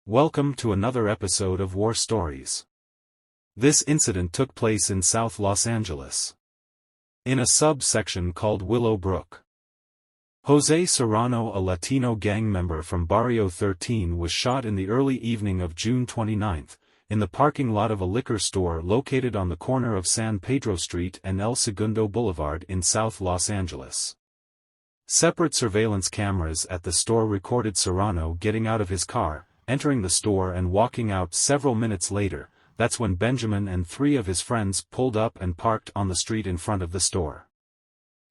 Welcome to another episode of War Stories. This incident took place in South Los Angeles, in a subsection called Willow Brook. Jose Serrano, a Latino gang member from Barrio 13, was shot in the early evening of June 29, in the parking lot of a liquor store located on the corner of San Pedro Street and El Segundo Boulevard in South Los Angeles. Separate surveillance cameras at the store recorded Serrano getting out of his car, entering the store and walking out several minutes later. That's when Benjamin and three of his friends pulled up and parked on the street in front of the store.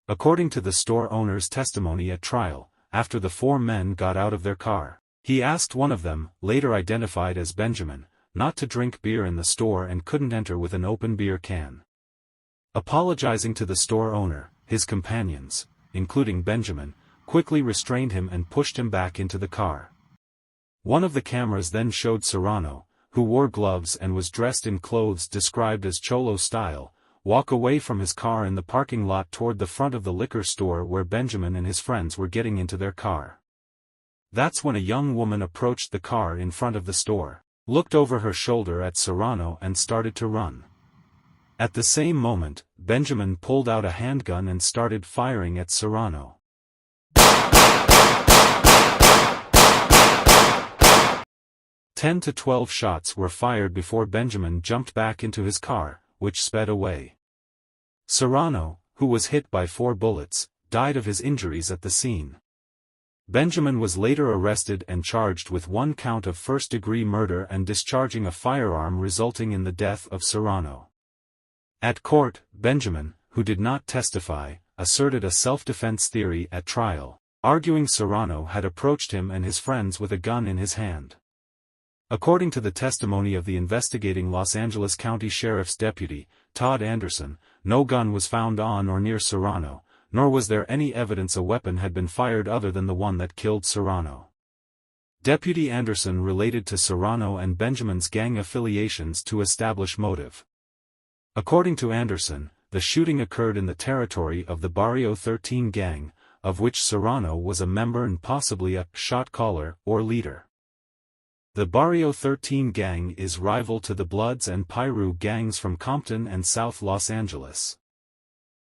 According to the store owner's testimony at trial, after the four men got out of their car, he asked one of them, later identified as Benjamin, not to drink beer in the store and couldn't enter with an open beer can. Apologizing to the store owner, his companions, including Benjamin, quickly restrained him and pushed him back into the car. One of the cameras then showed Serrano, who wore gloves and was dressed in clothes described as cholo style, walk away from his car in the parking lot toward the front of the liquor store where Benjamin and his friends were getting into their car. That's when a young woman approached the car in front of the store, looked over her shoulder at Serrano and started to run. At the same moment, Benjamin pulled out a handgun and started firing at Serrano. 10 to 12 shots were fired before Benjamin jumped back into his car, which sped away. Serrano, who was hit by 4 bullets, died of his injuries at the scene. Benjamin was later arrested and charged with 1 count of first-degree murder and discharging a firearm resulting in the death of Serrano. At court, Benjamin, who did not testify, asserted a self-defense theory at trial, arguing Serrano had approached him and his friends with a gun in his hand. According to the testimony of the investigating Los Angeles County Sheriff's Deputy, Todd Anderson, no gun was found on or near Serrano, nor was there any evidence a weapon had been fired other than the one that killed Serrano. Deputy Anderson related to Serrano and Benjamin's gang affiliations to establish motive. According to Anderson, the shooting occurred in the territory of the Barrio 13 gang, of which Serrano was a member and possibly a shot caller or leader. The Barrio 13 gang is rival to the Bloods and Piru gangs from Compton and South Los Angeles.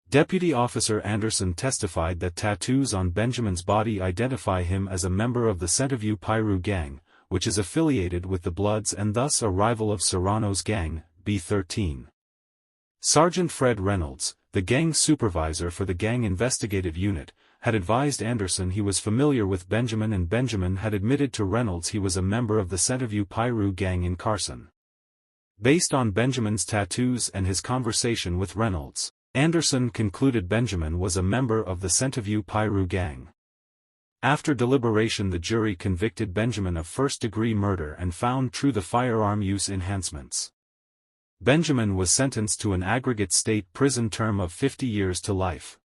Deputy Officer Anderson testified that tattoos on Benjamin's body identify him as a member of the Centerview Piru gang, which is affiliated with the Bloods and thus a rival of Serrano's gang, B13. Sergeant Fred Reynolds, the gang supervisor for the gang investigative unit, had advised Anderson he was familiar with Benjamin and Benjamin had admitted to Reynolds he was a member of the Centerview Piru gang in Carson. Based on Benjamin's tattoos and his conversation with Reynolds, Anderson concluded Benjamin was a member of the Centerview Piru gang. After deliberation, the jury convicted Benjamin of first-degree murder and found true the firearm use enhancements. Benjamin was sentenced to an aggregate state prison term of 50 years to life.